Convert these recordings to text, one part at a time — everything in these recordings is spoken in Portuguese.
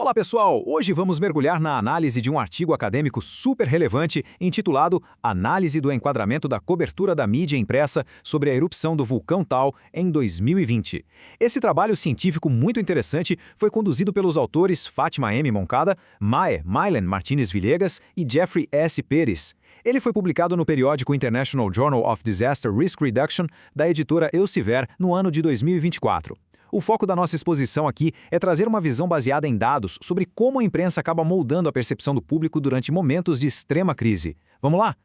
Olá pessoal, hoje vamos mergulhar na análise de um artigo acadêmico super relevante intitulado Análise do enquadramento da cobertura da mídia impressa sobre a erupção do vulcão Taal em 2020. Esse trabalho científico muito interessante foi conduzido pelos autores Fátima M. Moncada, Mae Mailen Martínez Villegas e Jeffrey S. Pérez. Ele foi publicado no periódico International Journal of Disaster Risk Reduction da editora Elsevier no ano de 2024. O foco da nossa exposição aqui é trazer uma visão baseada em dados sobre como a imprensa acaba moldando a percepção do público durante momentos de extrema crise. Vamos lá?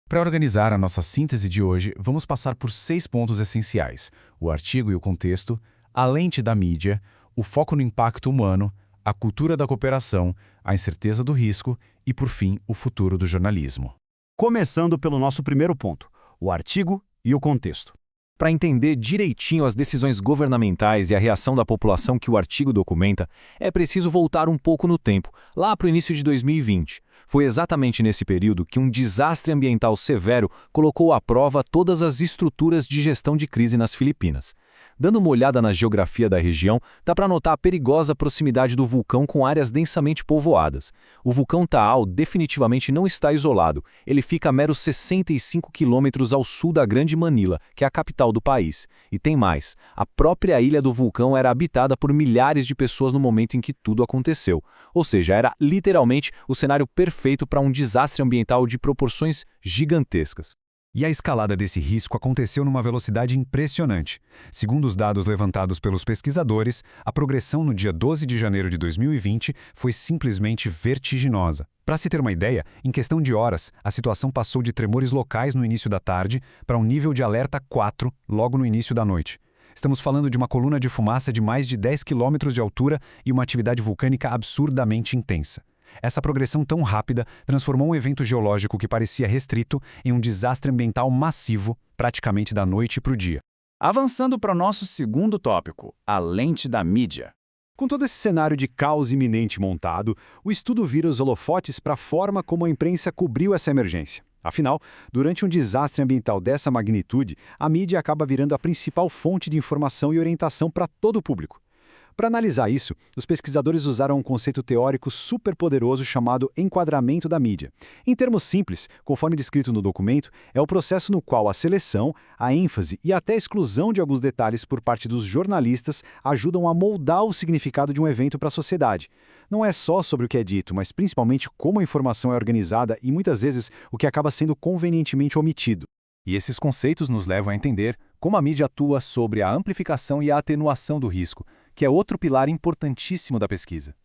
Para organizar a nossa síntese de hoje, vamos passar por 6 pontos essenciais: o artigo e o contexto, a lente da mídia, o foco no impacto humano, a cultura da cooperação, a incerteza do risco e, por fim, o futuro do jornalismo. Começando pelo nosso primeiro ponto, o artigo e o contexto. Para entender direitinho as decisões governamentais e a reação da população que o artigo documenta, é preciso voltar um pouco no tempo, lá para o início de 2020. Foi exatamente nesse período que um desastre ambiental severo colocou à prova todas as estruturas de gestão de crise nas Filipinas. Dando uma olhada na geografia da região, dá para notar a perigosa proximidade do vulcão com áreas densamente povoadas. O vulcão Taal definitivamente não está isolado, ele fica a meros 65 quilômetros ao sul da Grande Manila, que é a capital do país. E tem mais, a própria ilha do vulcão era habitada por milhares de pessoas no momento em que tudo aconteceu. Ou seja, era literalmente o cenário perfeito para um desastre ambiental de proporções gigantescas. E a escalada desse risco aconteceu numa velocidade impressionante. Segundo os dados levantados pelos pesquisadores, a progressão no dia 12 de janeiro de 2020 foi simplesmente vertiginosa. Para se ter uma ideia, em questão de horas, a situação passou de tremores locais no início da tarde para um nível de alerta 4 logo no início da noite. Estamos falando de uma coluna de fumaça de mais de 10 quilômetros de altura e uma atividade vulcânica absurdamente intensa. Essa progressão tão rápida transformou um evento geológico que parecia restrito em um desastre ambiental massivo, praticamente da noite para o dia. Avançando para o nosso segundo tópico, a lente da mídia. Com todo esse cenário de caos iminente montado, o estudo vira os holofotes para a forma como a imprensa cobriu essa emergência. Afinal, durante um desastre ambiental dessa magnitude, a mídia acaba virando a principal fonte de informação e orientação para todo o público. Para analisar isso, os pesquisadores usaram um conceito teórico superpoderoso chamado enquadramento da mídia. Em termos simples, conforme descrito no documento, é o processo no qual a seleção, a ênfase e até a exclusão de alguns detalhes por parte dos jornalistas ajudam a moldar o significado de um evento para a sociedade. Não é só sobre o que é dito, mas principalmente como a informação é organizada e muitas vezes o que acaba sendo convenientemente omitido. E esses conceitos nos levam a entender como a mídia atua sobre a amplificação e a atenuação do risco, que é outro pilar importantíssimo da pesquisa.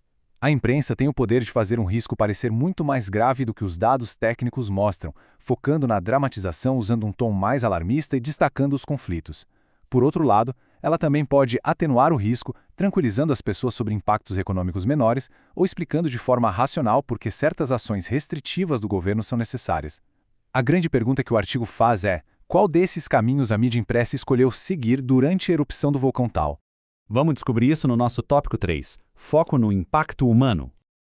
A imprensa tem o poder de fazer um risco parecer muito mais grave do que os dados técnicos mostram, focando na dramatização usando um tom mais alarmista e destacando os conflitos. Por outro lado, ela também pode atenuar o risco, tranquilizando as pessoas sobre impactos econômicos menores ou explicando de forma racional por que certas ações restritivas do governo são necessárias. A grande pergunta que o artigo faz é: qual desses caminhos a mídia impressa escolheu seguir durante a erupção do vulcão Taal? Vamos descobrir isso no nosso tópico 3, foco no impacto humano.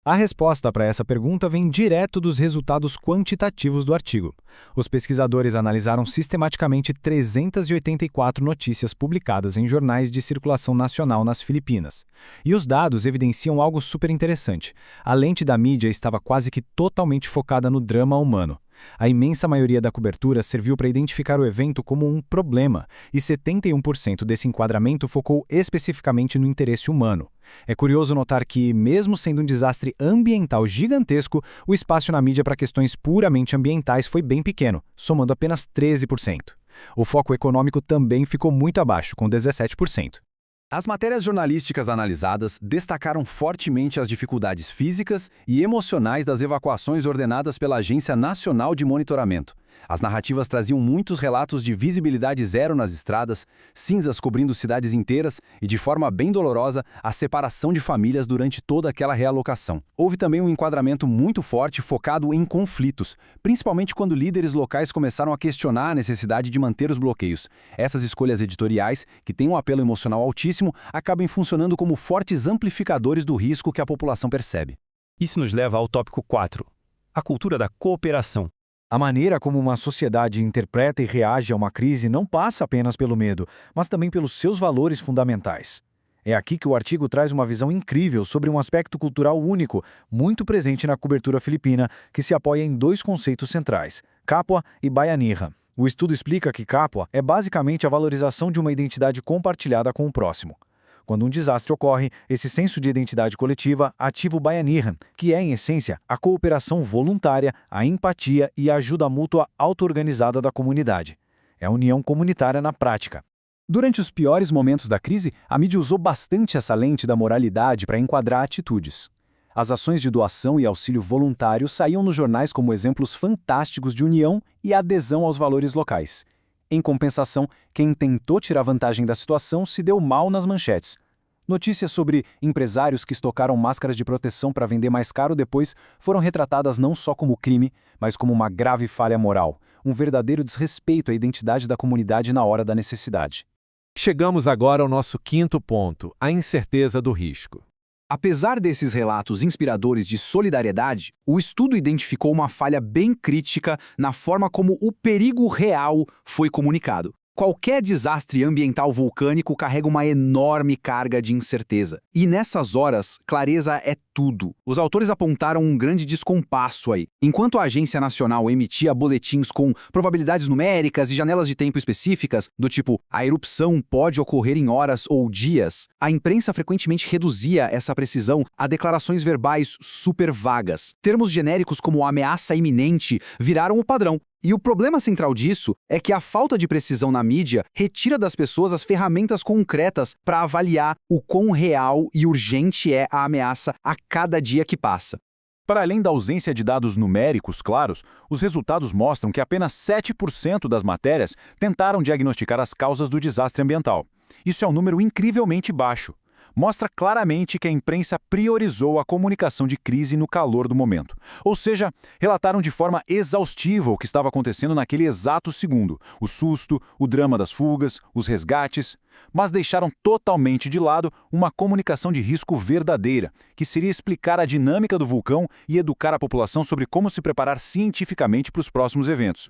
A resposta para essa pergunta vem direto dos resultados quantitativos do artigo. Os pesquisadores analisaram sistematicamente 384 notícias publicadas em jornais de circulação nacional nas Filipinas. E os dados evidenciam algo super interessante. A lente da mídia estava quase que totalmente focada no drama humano. A imensa maioria da cobertura serviu para identificar o evento como um problema, e 71% desse enquadramento focou especificamente no interesse humano. É curioso notar que, mesmo sendo um desastre ambiental gigantesco, o espaço na mídia para questões puramente ambientais foi bem pequeno, somando apenas 13%. O foco econômico também ficou muito abaixo, com 17%. As matérias jornalísticas analisadas destacaram fortemente as dificuldades físicas e emocionais das evacuações ordenadas pela Agência Nacional de Monitoramento. As narrativas traziam muitos relatos de visibilidade zero nas estradas, cinzas cobrindo cidades inteiras e, de forma bem dolorosa, a separação de famílias durante toda aquela realocação. Houve também um enquadramento muito forte focado em conflitos, principalmente quando líderes locais começaram a questionar a necessidade de manter os bloqueios. Essas escolhas editoriais, que têm um apelo emocional altíssimo, acabam funcionando como fortes amplificadores do risco que a população percebe. Isso nos leva ao tópico 4, a cultura da cooperação. A maneira como uma sociedade interpreta e reage a uma crise não passa apenas pelo medo, mas também pelos seus valores fundamentais. É aqui que o artigo traz uma visão incrível sobre um aspecto cultural único, muito presente na cobertura filipina, que se apoia em dois conceitos centrais, Kapwa e Bayanihan. O estudo explica que Kapwa é basicamente a valorização de uma identidade compartilhada com o próximo. Quando um desastre ocorre, esse senso de identidade coletiva ativa o Bayanihan, que é, em essência, a cooperação voluntária, a empatia e a ajuda mútua auto-organizada da comunidade. É a união comunitária na prática. Durante os piores momentos da crise, a mídia usou bastante essa lente da moralidade para enquadrar atitudes. As ações de doação e auxílio voluntário saíam nos jornais como exemplos fantásticos de união e adesão aos valores locais. Em compensação, quem tentou tirar vantagem da situação se deu mal nas manchetes. Notícias sobre empresários que estocaram máscaras de proteção para vender mais caro depois foram retratadas não só como crime, mas como uma grave falha moral, um verdadeiro desrespeito à identidade da comunidade na hora da necessidade. Chegamos agora ao nosso quinto ponto, a incerteza do risco. Apesar desses relatos inspiradores de solidariedade, o estudo identificou uma falha bem crítica na forma como o perigo real foi comunicado. Qualquer desastre ambiental vulcânico carrega uma enorme carga de incerteza. E nessas horas, clareza é tudo. Os autores apontaram um grande descompasso aí. Enquanto a Agência Nacional emitia boletins com probabilidades numéricas e janelas de tempo específicas, do tipo a erupção pode ocorrer em horas ou dias, a imprensa frequentemente reduzia essa precisão a declarações verbais super vagas. Termos genéricos como ameaça iminente viraram o padrão. E o problema central disso é que a falta de precisão na mídia retira das pessoas as ferramentas concretas para avaliar o quão real e urgente é a ameaça a cada dia que passa. Para além da ausência de dados numéricos claros, os resultados mostram que apenas 7% das matérias tentaram diagnosticar as causas do desastre ambiental. Isso é um número incrivelmente baixo. Mostra claramente que a imprensa priorizou a comunicação de crise no calor do momento. Ou seja, relataram de forma exaustiva o que estava acontecendo naquele exato segundo, o susto, o drama das fugas, os resgates, mas deixaram totalmente de lado uma comunicação de risco verdadeira, que seria explicar a dinâmica do vulcão e educar a população sobre como se preparar cientificamente para os próximos eventos.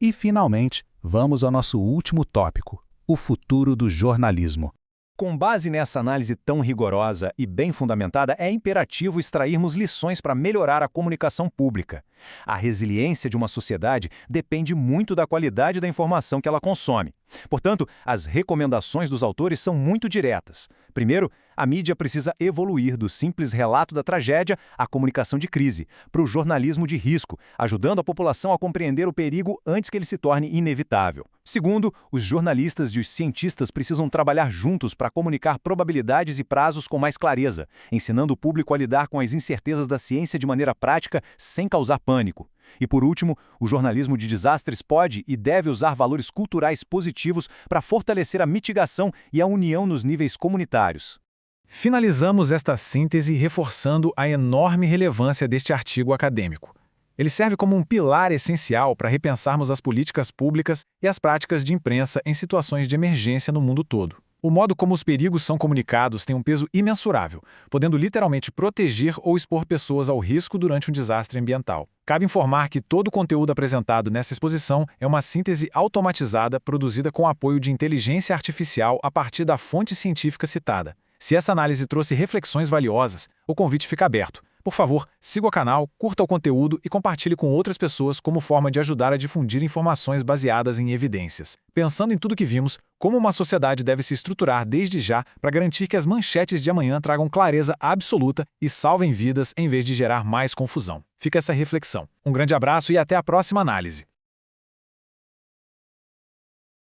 E, finalmente, vamos ao nosso último tópico, o futuro do jornalismo. Com base nessa análise tão rigorosa e bem fundamentada, é imperativo extrairmos lições para melhorar a comunicação pública. A resiliência de uma sociedade depende muito da qualidade da informação que ela consome. Portanto, as recomendações dos autores são muito diretas. Primeiro, a mídia precisa evoluir do simples relato da tragédia à comunicação de crise, para o jornalismo de risco, ajudando a população a compreender o perigo antes que ele se torne inevitável. Segundo, os jornalistas e os cientistas precisam trabalhar juntos para comunicar probabilidades e prazos com mais clareza, ensinando o público a lidar com as incertezas da ciência de maneira prática, sem causar pânico. E por último, o jornalismo de desastres pode e deve usar valores culturais positivos para fortalecer a mitigação e a união nos níveis comunitários. Finalizamos esta síntese reforçando a enorme relevância deste artigo acadêmico. Ele serve como um pilar essencial para repensarmos as políticas públicas e as práticas de imprensa em situações de emergência no mundo todo. O modo como os perigos são comunicados tem um peso imensurável, podendo literalmente proteger ou expor pessoas ao risco durante um desastre ambiental. Cabe informar que todo o conteúdo apresentado nessa exposição é uma síntese automatizada produzida com apoio de inteligência artificial a partir da fonte científica citada. Se essa análise trouxe reflexões valiosas, o convite fica aberto. Por favor, siga o canal, curta o conteúdo e compartilhe com outras pessoas como forma de ajudar a difundir informações baseadas em evidências. Pensando em tudo que vimos, como uma sociedade deve se estruturar desde já para garantir que as manchetes de amanhã tragam clareza absoluta e salvem vidas em vez de gerar mais confusão. Fica essa reflexão. Um grande abraço e até a próxima análise.